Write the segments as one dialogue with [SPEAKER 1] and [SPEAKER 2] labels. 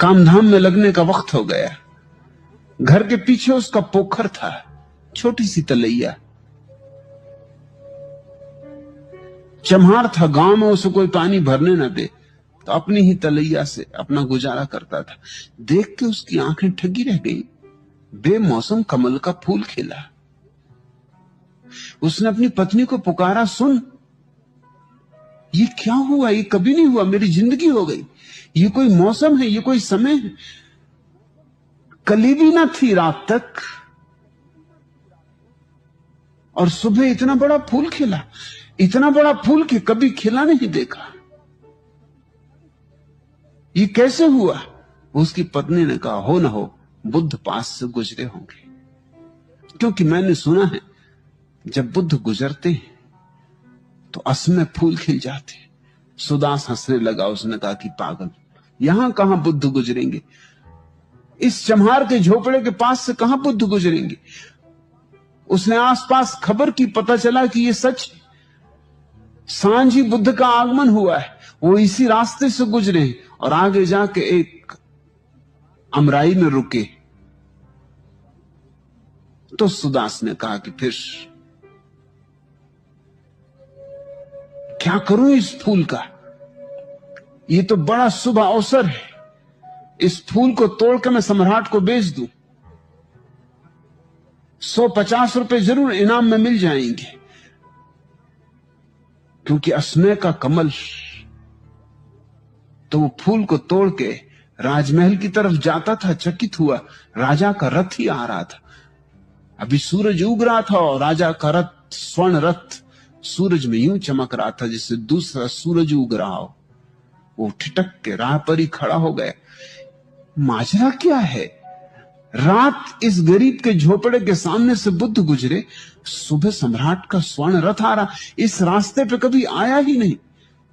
[SPEAKER 1] कामधाम में लगने का वक्त हो गया। घर के पीछे उसका पोखर था, छोटी सी तलैया। चम्हार था, गांव में उसे कोई पानी भरने न दे, तो अपनी ही तलैया से अपना गुजारा करता था। देख के उसकी आंखें ठगी रह गई। बेमौसम कमल का फूल खिला। उसने अपनी पत्नी को पुकारा, सुन, ये क्या हुआ? ये कभी नहीं हुआ, मेरी जिंदगी हो गई। ये कोई मौसम है, ये कोई समय है। कली भी ना थी रात तक, और सुबह इतना बड़ा फूल खिला। इतना बड़ा फूल कि कभी खिला नहीं देखा। ये कैसे हुआ? उसकी पत्नी ने कहा, हो ना हो, बुद्ध पास से गुजरे होंगे। क्योंकि मैंने सुना है जब बुद्ध गुजरते हैं तो असमय फूल खिल जाते हैं। सुदास हंसने लगा। उसने कहा कि पागल, यहां कहां बुद्ध गुजरेंगे? इस चम्हार के झोपड़े के पास से कहां बुद्ध गुजरेंगे? उसने आसपास खबर की, पता चला कि यह सच है। सांझ ही बुद्ध का आगमन हुआ है, वो इसी रास्ते से गुजरे हैं और आगे जाके एक अमराई में रुके। तो सुदास ने कहा कि फिर क्या करूं इस फूल का? ये तो बड़ा शुभ अवसर है। इस फूल को तोड़ के मैं सम्राट को बेच दूं, 150 रुपए जरूर इनाम में मिल जाएंगे। क्योंकि असमय का कमल। तो वो फूल को तोड़ के राजमहल की तरफ जाता था। चकित हुआ, राजा का रथ ही आ रहा था। अभी सूरज उग रहा था और राजा का रथ, स्वर्ण रथ, सूरज में यूं चमक रहा था जैसे दूसरा सूरज उग रहा हो। वो ठिठक के राह पर ही खड़ा हो गया। माजरा क्या है? रात इस गरीब के झोपड़े के सामने से बुद्ध गुजरे, सुबह सम्राट का स्वर्ण रथ आ रहा। इस रास्ते पे कभी आया ही नहीं।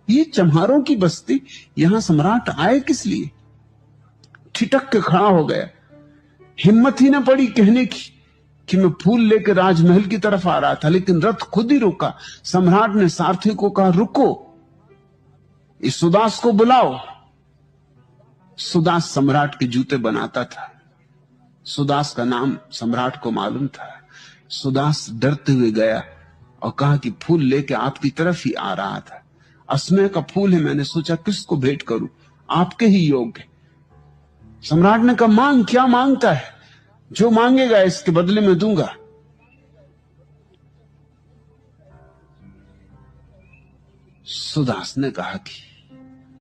[SPEAKER 1] ये चम्हारों की बस्ती, यहां सम्राट आए किस लिए? ठिठक के खड़ा हो गया। हिम्मत ही ना पड़ी कहने की कि मैं फूल लेकर राजमहल की तरफ आ रहा था, लेकिन रथ खुद ही रुका। सम्राट ने सारथी को कहा, रुको, इस सुदास को बुलाओ। सुदास सम्राट के जूते बनाता था। सुदास का नाम सम्राट को मालूम था। सुदास डरते हुए गया और कहा कि फूल लेके आपकी तरफ ही आ रहा था। असमय का फूल है, मैंने सोचा किसको भेंट करूं, आपके ही योग्य। सम्राट ने कहा, मांग, क्या मांगता है? जो मांगेगा इसके बदले में दूंगा। सुदास ने कहा कि